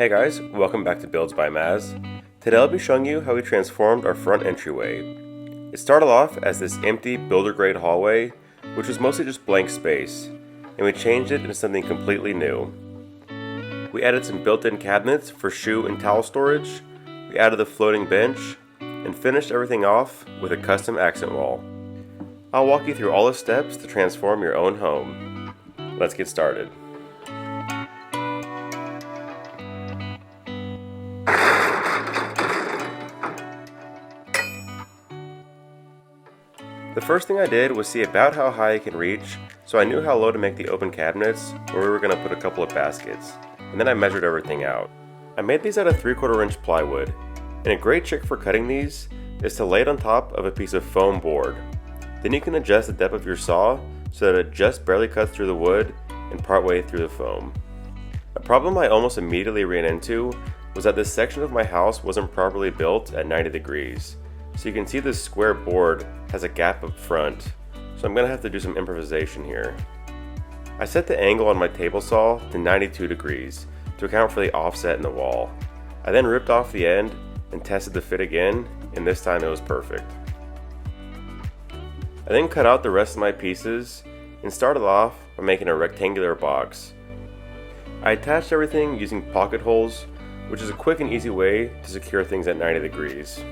Hey guys, welcome back to Builds by Maz. Today I'll be showing you how we transformed our front entryway. It started off as this empty builder grade hallway, which was mostly just blank space, and we changed it into something completely new. We added some built-in cabinets for shoe and towel storage, we added the floating bench, and finished everything off with a custom accent wall. I'll walk you through all the steps to transform your own home. Let's get started. The first thing I did was see about how high I can reach, so I knew how low to make the open cabinets where we were going to put a couple of baskets, and then I measured everything out. I made these out of 3/4 inch plywood, and a great trick for cutting these is to lay it on top of a piece of foam board. Then you can adjust the depth of your saw so that it just barely cuts through the wood and partway through the foam. A problem I almost immediately ran into was that this section of my house wasn't properly built at 90 degrees. So you can see this square board has a gap up front, so I'm going to have to do some improvisation here. I set the angle on my table saw to 92 degrees to account for the offset in the wall. I then ripped off the end and tested the fit again, and this time it was perfect. I then cut out the rest of my pieces and started off by making a rectangular box. I attached everything using pocket holes, which is a quick and easy way to secure things at 90 degrees.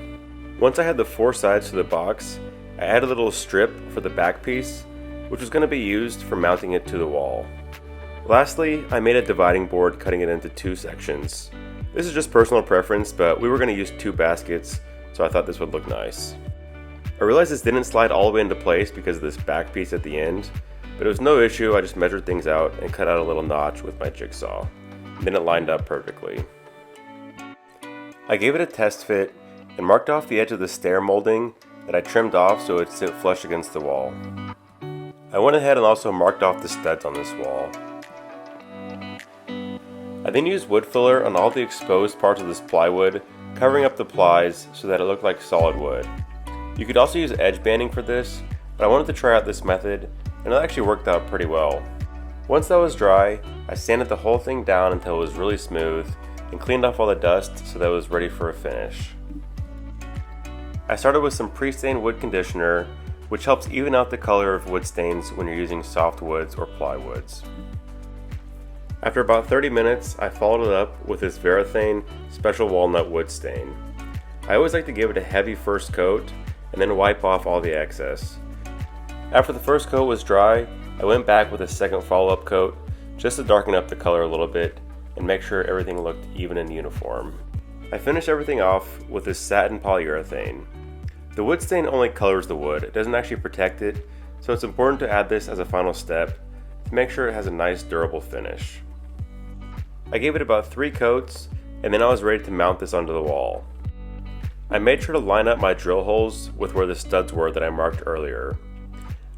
Once I had the 4 sides to the box, I added a little strip for the back piece, which was going to be used for mounting it to the wall. Lastly, I made a dividing board cutting it into 2 sections. This is just personal preference, but we were going to use 2 baskets, so I thought this would look nice. I realized this didn't slide all the way into place because of this back piece at the end, but it was no issue. I just measured things out and cut out a little notch with my jigsaw. Then it lined up perfectly. I gave it a test fit and marked off the edge of the stair molding that I trimmed off so it would sit flush against the wall. I went ahead and also marked off the studs on this wall. I then used wood filler on all the exposed parts of this plywood, covering up the plies so that it looked like solid wood. You could also use edge banding for this, but I wanted to try out this method, and it actually worked out pretty well. Once that was dry, I sanded the whole thing down until it was really smooth, and cleaned off all the dust so that it was ready for a finish. I started with some pre-stained wood conditioner, which helps even out the color of wood stains when you're using soft woods or plywoods. After about 30 minutes, I followed it up with this Varathane Special Walnut Wood Stain. I always like to give it a heavy first coat and then wipe off all the excess. After the first coat was dry, I went back with a second follow-up coat just to darken up the color a little bit and make sure everything looked even and uniform. I finished everything off with this satin polyurethane. The wood stain only colors the wood, it doesn't actually protect it, so it's important to add this as a final step to make sure it has a nice durable finish. I gave it about 3 coats, and then I was ready to mount this onto the wall. I made sure to line up my drill holes with where the studs were that I marked earlier.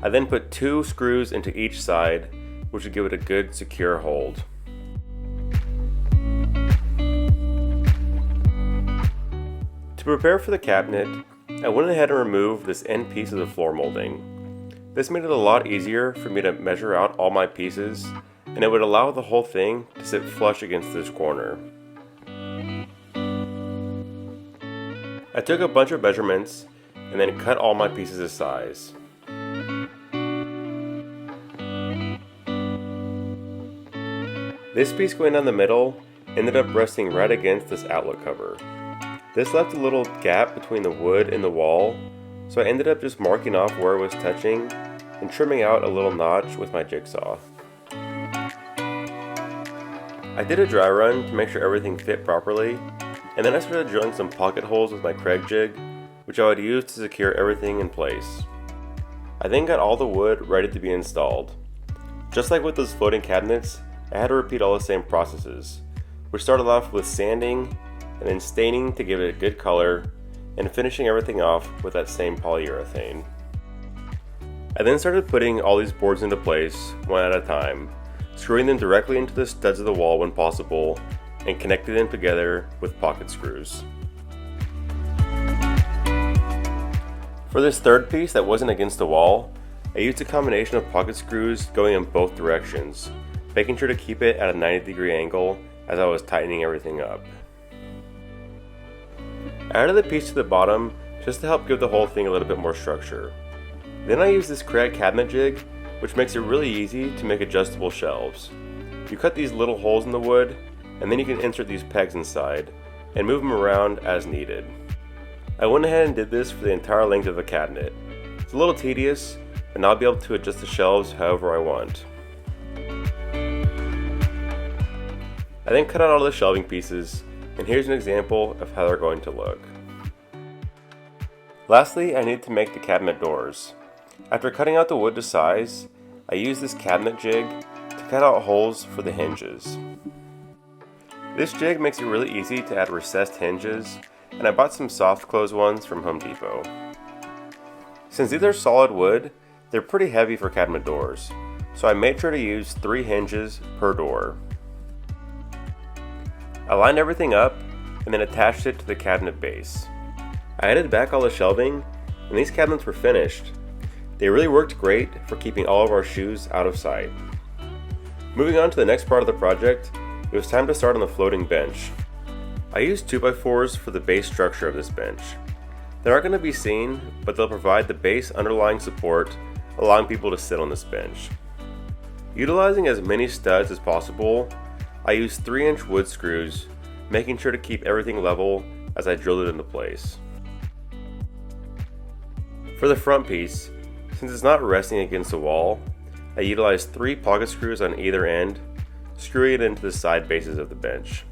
I then put 2 screws into each side, which would give it a good secure hold. To prepare for the cabinet, I went ahead and removed this end piece of the floor molding. This made it a lot easier for me to measure out all my pieces, and it would allow the whole thing to sit flush against this corner. I took a bunch of measurements and then cut all my pieces to size. This piece going down the middle ended up resting right against this outlet cover. This left a little gap between the wood and the wall, so I ended up just marking off where it was touching and trimming out a little notch with my jigsaw. I did a dry run to make sure everything fit properly, and then I started drilling some pocket holes with my Kreg jig, which I would use to secure everything in place. I then got all the wood ready to be installed. Just like with those floating cabinets, I had to repeat all the same processes. We started off with sanding, and then staining to give it a good color, and finishing everything off with that same polyurethane. I then started putting all these boards into place, one at a time, screwing them directly into the studs of the wall when possible, and connecting them together with pocket screws. For this third piece that wasn't against the wall, I used a combination of pocket screws going in both directions, making sure to keep it at a 90-degree angle as I was tightening everything up. I added the piece to the bottom just to help give the whole thing a little bit more structure. Then I used this create cabinet jig, which makes it really easy to make adjustable shelves. You cut these little holes in the wood, and then you can insert these pegs inside and move them around as needed. I went ahead and did this for the entire length of the cabinet. It's a little tedious, but now I'll be able to adjust the shelves however I want. I then cut out all the shelving pieces, and here's an example of how they're going to look. Lastly, I need to make the cabinet doors. After cutting out the wood to size, I used this cabinet jig to cut out holes for the hinges. This jig makes it really easy to add recessed hinges, and I bought some soft close ones from Home Depot. Since these are solid wood, they're pretty heavy for cabinet doors, so I made sure to use 3 hinges per door. I lined everything up and then attached it to the cabinet base. I added back all the shelving, and these cabinets were finished. They really worked great for keeping all of our shoes out of sight. Moving on to the next part of the project, it was time to start on the floating bench. I used 2x4s for the base structure of this bench. They aren't going to be seen, but they'll provide the base underlying support, allowing people to sit on this bench. Utilizing as many studs as possible, I used 3-inch wood screws, making sure to keep everything level as I drilled it into place. For the front piece, since it's not resting against the wall, I utilized 3 pocket screws on either end, screwing it into the side bases of the bench.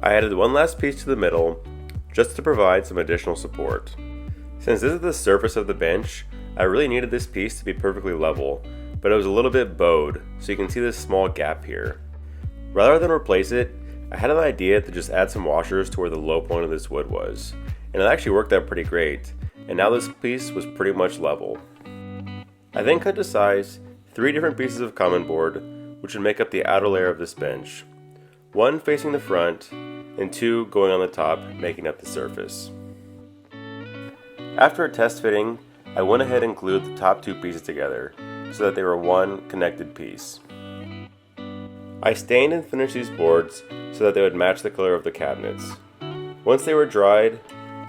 I added one last piece to the middle, just to provide some additional support. Since this is the surface of the bench, I really needed this piece to be perfectly level, but it was a little bit bowed, so you can see this small gap here. Rather than replace it, I had an idea to just add some washers to where the low point of this wood was, and it actually worked out pretty great, and now this piece was pretty much level. I then cut to size 3 different pieces of common board, which would make up the outer layer of this bench. 1 facing the front, and 2 going on the top, making up the surface. After a test fitting, I went ahead and glued the top 2 pieces together, so that they were one connected piece. I stained and finished these boards so that they would match the color of the cabinets. Once they were dried,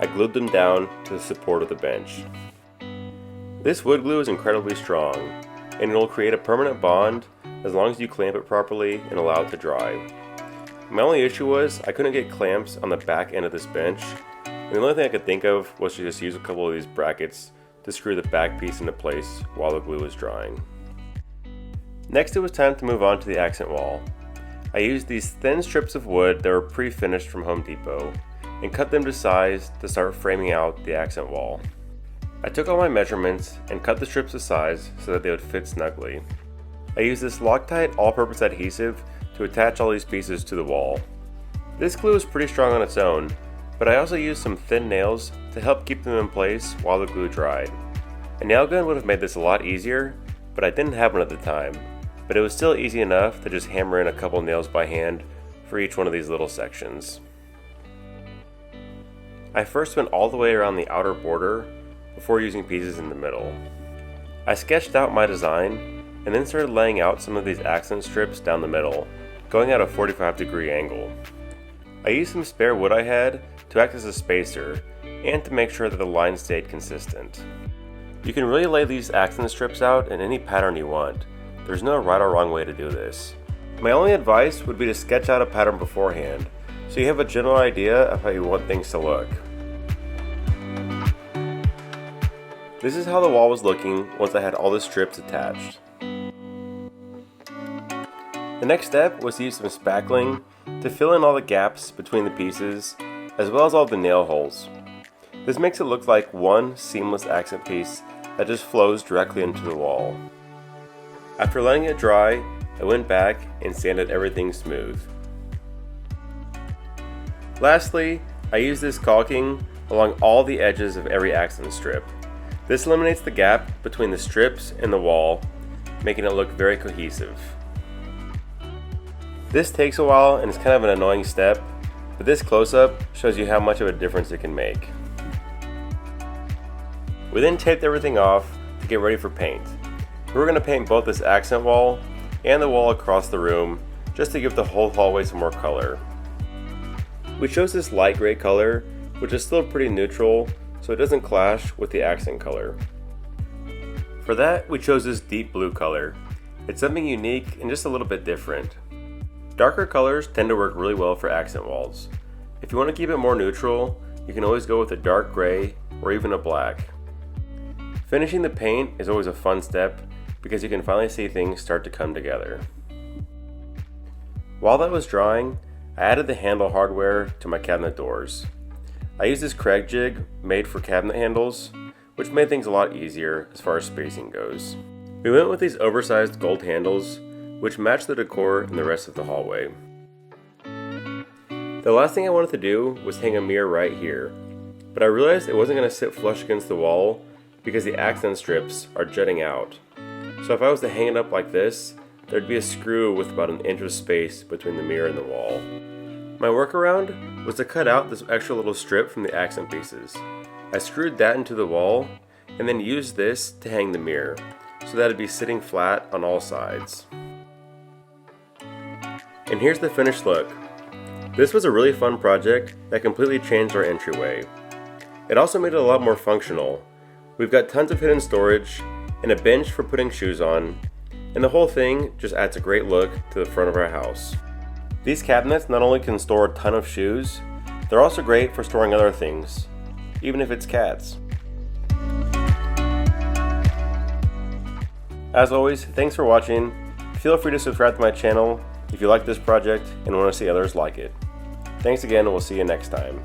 I glued them down to the support of the bench. This wood glue is incredibly strong, and it will create a permanent bond as long as you clamp it properly and allow it to dry. My only issue was I couldn't get clamps on the back end of this bench, and the only thing I could think of was to just use a couple of these brackets to screw the back piece into place while the glue was drying. Next, it was time to move on to the accent wall. I used these thin strips of wood that were pre-finished from Home Depot and cut them to size to start framing out the accent wall. I took all my measurements and cut the strips to size so that they would fit snugly. I used this Loctite all-purpose adhesive to attach all these pieces to the wall. This glue is pretty strong on its own, but I also used some thin nails to help keep them in place while the glue dried. A nail gun would have made this a lot easier, but I didn't have one at the time, but it was still easy enough to just hammer in a couple nails by hand for each one of these little sections. I first went all the way around the outer border before using pieces in the middle. I sketched out my design and then started laying out some of these accent strips down the middle, going at a 45-degree angle. I used some spare wood I had to act as a spacer and to make sure that the line stayed consistent. You can really lay these accent strips out in any pattern you want. There's no right or wrong way to do this. My only advice would be to sketch out a pattern beforehand, so you have a general idea of how you want things to look. This is how the wall was looking once I had all the strips attached. The next step was to use some spackling to fill in all the gaps between the pieces, as well as all the nail holes. This makes it look like one seamless accent piece that just flows directly into the wall. After letting it dry, I went back and sanded everything smooth. Lastly, I used this caulking along all the edges of every accent strip. This eliminates the gap between the strips and the wall, making it look very cohesive. This takes a while and is kind of an annoying step, but this close-up shows you how much of a difference it can make. We then taped everything off to get ready for paint. We're going to paint both this accent wall and the wall across the room just to give the whole hallway some more color. We chose this light gray color, which is still pretty neutral, so it doesn't clash with the accent color. For that, we chose this deep blue color. It's something unique and just a little bit different. Darker colors tend to work really well for accent walls. If you want to keep it more neutral, you can always go with a dark gray or even a black. Finishing the paint is always a fun step because you can finally see things start to come together. While that was drying, I added the handle hardware to my cabinet doors. I used this Craig jig made for cabinet handles, which made things a lot easier as far as spacing goes. We went with these oversized gold handles, which matched the decor in the rest of the hallway. The last thing I wanted to do was hang a mirror right here, but I realized it wasn't going to sit flush against the wall because the accent strips are jutting out. So if I was to hang it up like this, there'd be a screw with about an inch of space between the mirror and the wall. My workaround was to cut out this extra little strip from the accent pieces. I screwed that into the wall and then used this to hang the mirror, so that it'd be sitting flat on all sides. And here's the finished look. This was a really fun project that completely changed our entryway. It also made it a lot more functional. We've got tons of hidden storage and a bench for putting shoes on, and the whole thing just adds a great look to the front of our house. These cabinets not only can store a ton of shoes, they're also great for storing other things, even if it's cats. As always, thanks for watching. Feel free to subscribe to my channel if you like this project and want to see others like it. Thanks again, and we'll see you next time.